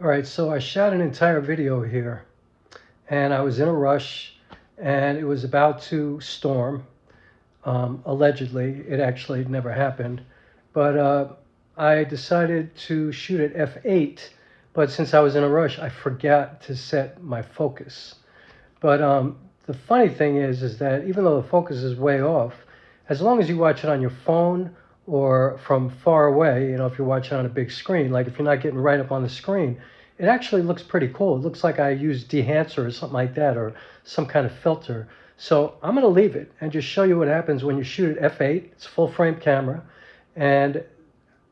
All right, so I shot an entire video here, and I was in a rush, and it was about to storm. Allegedly, it actually never happened, but I decided to shoot at f8. But since I was in a rush, I forgot to set my focus. But the funny thing is that even though the focus is way off, as long as you watch it on your phone or from far away, if you're watching on a big screen, like if you're not getting right up on the screen, it actually looks pretty cool. It looks like I used Dehancer or something like that, or some kind of filter. So I'm going to leave it and just show you what happens when you shoot at f8. It's full frame camera, and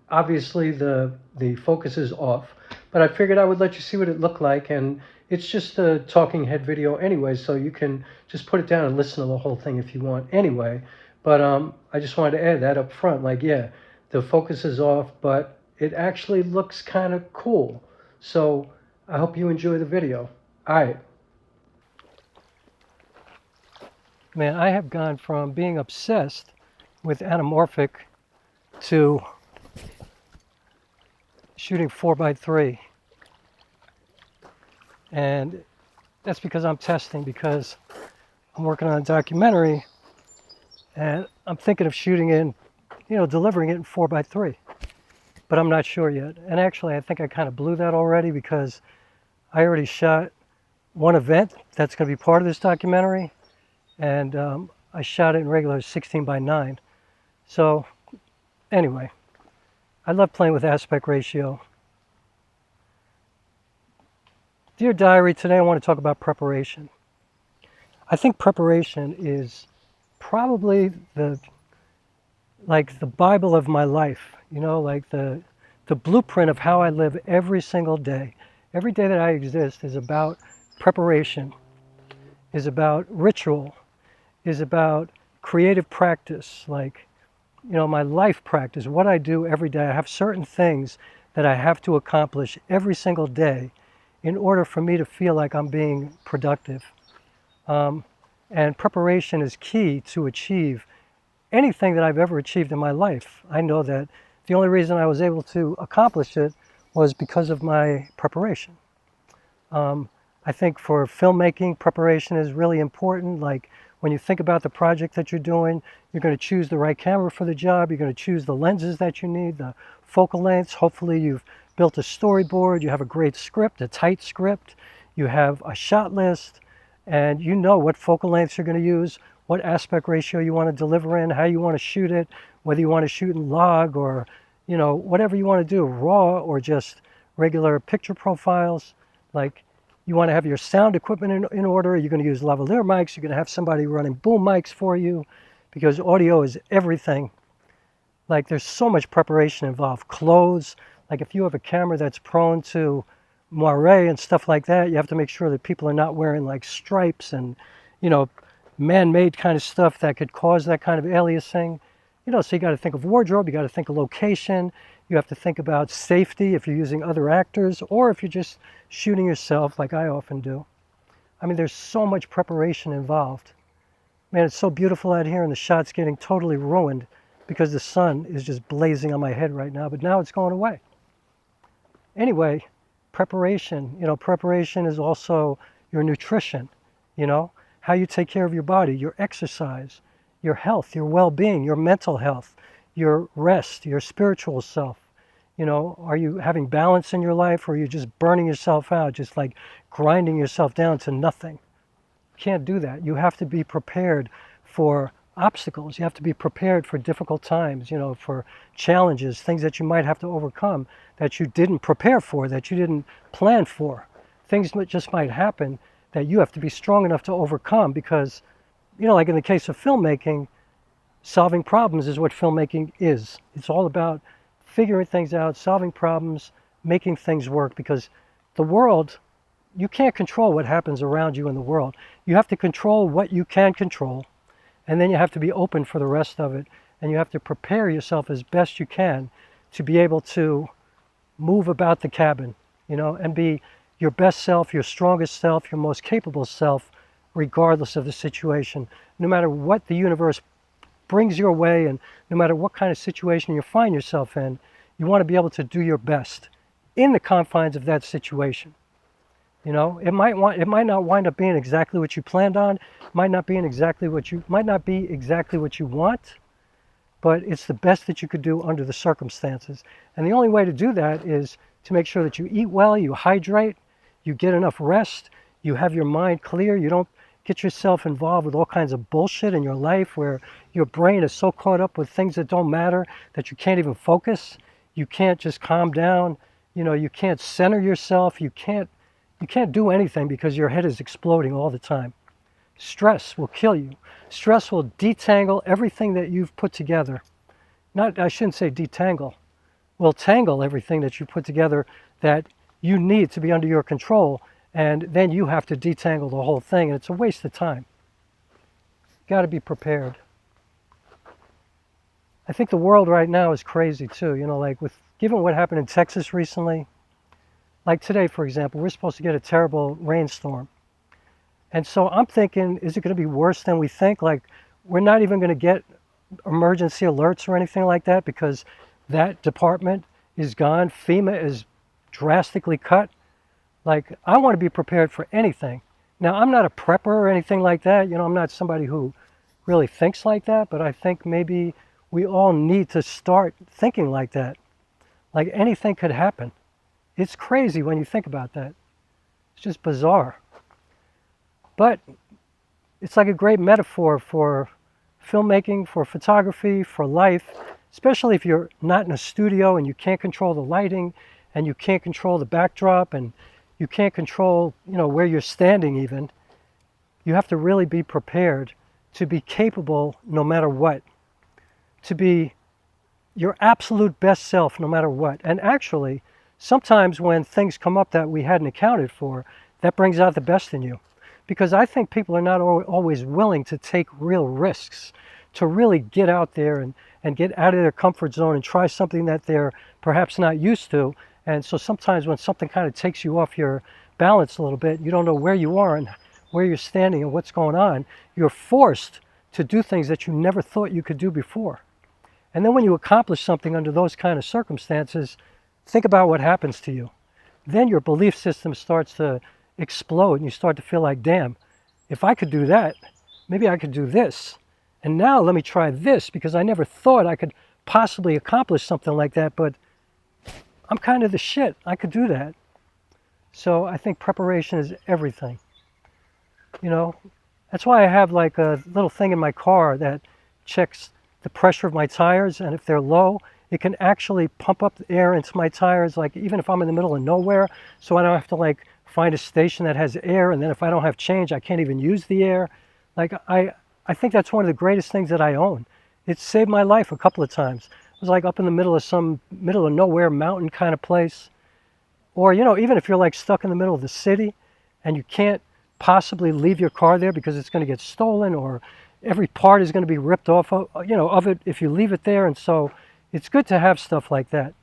obviously the focus is off, but I figured I would let you see what it looked like, and it's just a talking head video anyway, so you can just put it down and listen to the whole thing if you want anyway. But I just wanted to add that up front, like, yeah, the focus is off, but it actually looks kind of cool. So I hope you enjoy the video. All right. Man, I have gone from being obsessed with anamorphic to shooting 4x3, and that's because I'm testing, because I'm working on a documentary and I'm thinking of shooting in, delivering it in 4x3, but I'm not sure yet. And actually, I think I kind of blew that already, because I already shot one event that's going to be part of this documentary, and I shot it in regular 16:9. So anyway, I love playing with aspect ratio. Dear Diary, today I want to talk about preparation. I think preparation is probably the Bible of my life, like the blueprint of how I live every single day. Every day that I exist is about preparation, is about ritual, is about creative practice, my life practice, what I do every day. I have certain things that I have to accomplish every single day in order for me to feel like I'm being productive. And preparation is key to achieve anything that I've ever achieved in my life. I know that the only reason I was able to accomplish it was because of my preparation. I think for filmmaking, preparation is really important. Like when you think about the project that you're doing, you're going to choose the right camera for the job. You're going to choose the lenses that you need, the focal lengths. Hopefully you've built a storyboard. You have a great script, a tight script. You have a shot list, and you know what focal lengths you're going to use, what aspect ratio you want to deliver in, how you want to shoot it, whether you want to shoot in log or, whatever you want to do, raw or just regular picture profiles. Like, you want to have your sound equipment in order. You're going to use lavalier mics. You're going to have somebody running boom mics for you, because audio is everything. Like, there's so much preparation involved. Clothes, like if you have a camera that's prone to moire and stuff like that, you have to make sure that people are not wearing like stripes and, man-made kind of stuff that could cause that kind of aliasing. So you got to think of wardrobe, you got to think of location, you have to think about safety if you're using other actors, or if you're just shooting yourself like I often do. I mean, there's so much preparation involved. Man, it's so beautiful out here, and the shot's getting totally ruined because the sun is just blazing on my head right now, but now it's going away. Anyway, preparation, preparation is also your nutrition, how you take care of your body, your exercise, your health, your well-being, your mental health, your rest, your spiritual self. Are you having balance in your life, or are you just burning yourself out, just like grinding yourself down to nothing? You can't do that. You have to be prepared for obstacles. You have to be prepared for difficult times, for challenges, things that you might have to overcome that you didn't prepare for, that you didn't plan for. Things just might happen that you have to be strong enough to overcome, because, like in the case of filmmaking, solving problems is what filmmaking is. It's all about figuring things out, solving problems, making things work, because the world, you can't control what happens around you in the world. You have to control what you can control, and then you have to be open for the rest of it, and you have to prepare yourself as best you can to be able to move about the cabin, and be your best self, your strongest self, your most capable self, regardless of the situation. No matter what the universe brings your way, and no matter what kind of situation you find yourself in, you want to be able to do your best, in the confines of that situation. You know, it might not wind up being exactly what you planned on, might not be exactly what you want, but it's the best that you could do under the circumstances. And the only way to do that is to make sure that you eat well, you hydrate, you get enough rest, you have your mind clear, you don't get yourself involved with all kinds of bullshit in your life where your brain is so caught up with things that don't matter that you can't even focus. You can't just calm down. You know, you can't center yourself. You can't do anything because your head is exploding all the time. Stress will kill you. Stress will detangle everything that you've put together. I shouldn't say detangle. Will tangle everything that you put together that you need to be under your control, and then you have to detangle the whole thing, and it's a waste of time. You got to be prepared. I think the world right now is crazy too, you know, like given what happened in Texas recently, like today, for example, we're supposed to get a terrible rainstorm. And so I'm thinking, is it going to be worse than we think? Like, we're not even going to get emergency alerts or anything like that because that department is gone. FEMA is drastically cut. Like, I want to be prepared for anything. Now, I'm not a prepper or anything like that. You know, I'm not somebody who really thinks like that, but I think maybe we all need to start thinking like that. Like, anything could happen. It's crazy when you think about that. It's just bizarre. But it's like a great metaphor for filmmaking, for photography, for life, especially if you're not in a studio and you can't control the lighting and you can't control the backdrop and you can't control, you know, where you're standing even. You have to really be prepared to be capable no matter what, to be your absolute best self no matter what. And actually, sometimes when things come up that we hadn't accounted for, that brings out the best in you. Because I think people are not always willing to take real risks, to really get out there and get out of their comfort zone and try something that they're perhaps not used to. And so sometimes when something kind of takes you off your balance a little bit, you don't know where you are and where you're standing and what's going on, you're forced to do things that you never thought you could do before. And then when you accomplish something under those kind of circumstances, think about what happens to you. Then your belief system starts to explode and you start to feel like, damn, if I could do that, maybe I could do this. And now let me try this because I never thought I could possibly accomplish something like that, but I'm kind of the shit. I could do that. So I think preparation is everything. You know, that's why I have like a little thing in my car that checks the pressure of my tires, and if they're low, it can actually pump up the air into my tires, like even if I'm in the middle of nowhere, so I don't have to like find a station that has air, and then if I don't have change, I can't even use the air. Like I think that's one of the greatest things that I own. It saved my life a couple of times. It was like up in the middle of some middle of nowhere mountain kind of place. Or, you know, even if you're like stuck in the middle of the city and you can't possibly leave your car there because it's going to get stolen or every part is going to be ripped off of, of it if you leave it there. And so it's good to have stuff like that.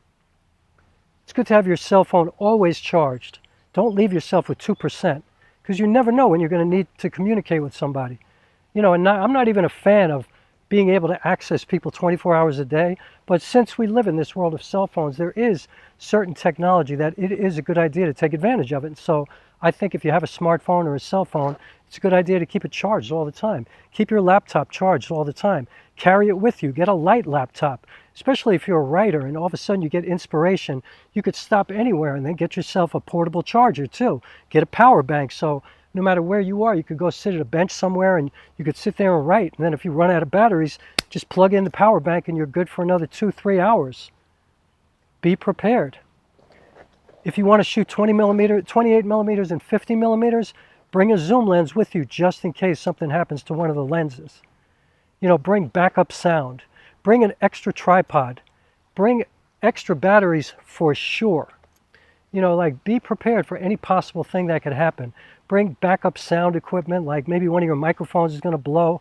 It's good to have your cell phone always charged. Don't leave yourself with 2% because you never know when you're going to need to communicate with somebody. You know, and I'm not even a fan of being able to access people 24 hours a day. But since we live in this world of cell phones, there is certain technology that it is a good idea to take advantage of it. And so I think if you have a smartphone or a cell phone, it's a good idea to keep it charged all the time. Keep your laptop charged all the time. Carry it with you. Get a light laptop, especially if you're a writer and all of a sudden you get inspiration. You could stop anywhere and then get yourself a portable charger too. Get a power bank so no matter where you are, you could go sit at a bench somewhere and you could sit there and write. And then if you run out of batteries, just plug in the power bank and you're good for another 2-3 hours. Be prepared. If you want to shoot 28 millimeters and 50 millimeters, bring a zoom lens with you just in case something happens to one of the lenses. You know, bring backup sound. Bring an extra tripod. Bring extra batteries for sure. You know, like be prepared for any possible thing that could happen. Bring backup sound equipment, like maybe one of your microphones is going to blow.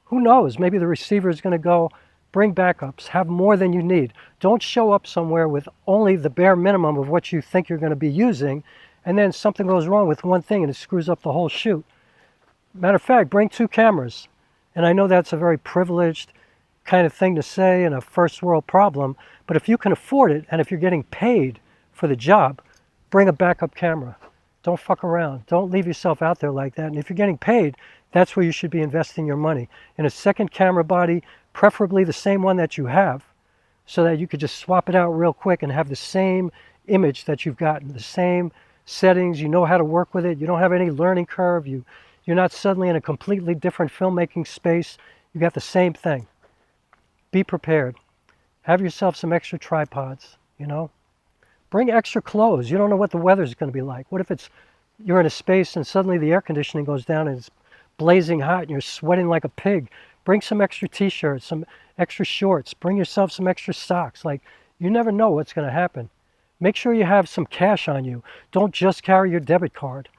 Who knows? Maybe the receiver is going to go. Bring backups. Have more than you need. Don't show up somewhere with only the bare minimum of what you think you're going to be using, and then something goes wrong with one thing and it screws up the whole shoot. Matter of fact, bring 2 cameras. And I know that's a very privileged kind of thing to say and a first world problem, but if you can afford it and if you're getting paid for the job, bring a backup camera. Don't fuck around. Don't leave yourself out there like that. And if you're getting paid, that's where you should be investing your money. In a second camera body, preferably the same one that you have, so that you could just swap it out real quick and have the same image that you've gotten, the same settings. You know how to work with it. You don't have any learning curve. You're not suddenly in a completely different filmmaking space. You got the same thing. Be prepared. Have yourself some extra tripods, you know. Bring extra clothes. You don't know what the weather's going to be like. What if you're in a space and suddenly the air conditioning goes down and it's blazing hot and you're sweating like a pig? Bring some extra t-shirts, some extra shorts. Bring yourself some extra socks. Like, you never know what's going to happen. Make sure you have some cash on you. Don't just carry your debit card.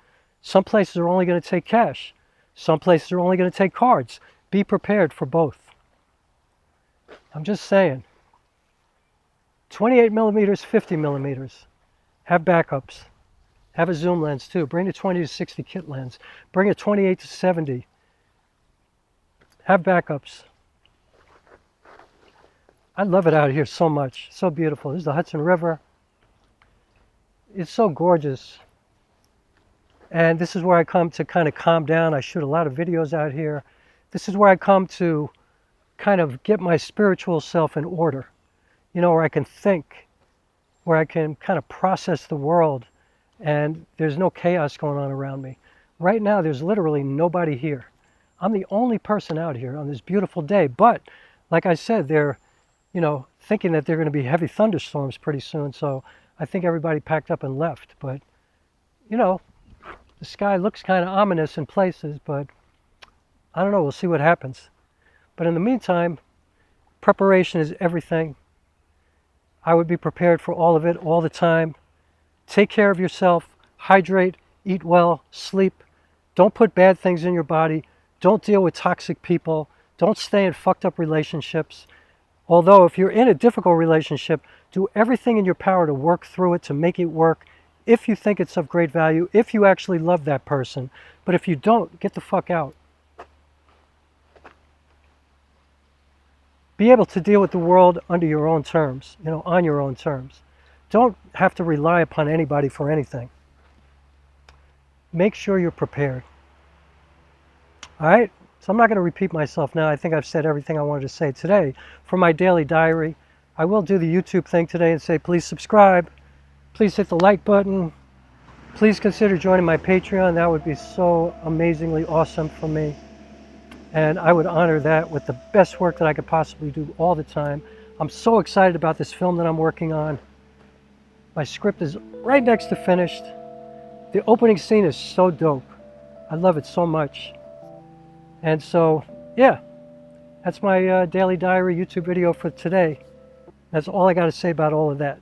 Some places are only going to take cash. Some places are only going to take cards. Be prepared for both. I'm just saying. 28 millimeters, 50 millimeters. Have backups. Have a zoom lens too. Bring a 20 to 60 kit lens. Bring a 28 to 70. Have backups. I love it out here so much. So beautiful. This is the Hudson River. It's so gorgeous. And this is where I come to kind of calm down. I shoot a lot of videos out here. This is where I come to kind of get my spiritual self in order. You know, where I can think, where I can kind of process the world, and there's no chaos going on around me. Right now, there's literally nobody here. I'm the only person out here on this beautiful day, but like I said, they're, you know, thinking that they're going to be heavy thunderstorms pretty soon, so I think everybody packed up and left. But, you know, the sky looks kind of ominous in places, but I don't know, we'll see what happens. But in the meantime, preparation is everything. I would be prepared for all of it all the time. Take care of yourself, hydrate, eat well, sleep. Don't put bad things in your body. Don't deal with toxic people. Don't stay in fucked up relationships. Although if you're in a difficult relationship, do everything in your power to work through it, to make it work, if you think it's of great value, if you actually love that person. But if you don't, get the fuck out. Be able to deal with the world under your own terms, you know, on your own terms. Don't have to rely upon anybody for anything. Make sure you're prepared. All right? So I'm not going to repeat myself now. I think I've said everything I wanted to say today. For my daily diary, I will do the YouTube thing today and say, please subscribe. Please hit the like button. Please consider joining my Patreon. That would be so amazingly awesome for me. And I would honor that with the best work that I could possibly do all the time. I'm so excited about this film that I'm working on. My script is right next to finished. The opening scene is so dope. I love it so much. And so, yeah, that's my daily diary YouTube video for today. That's all I got to say about all of that.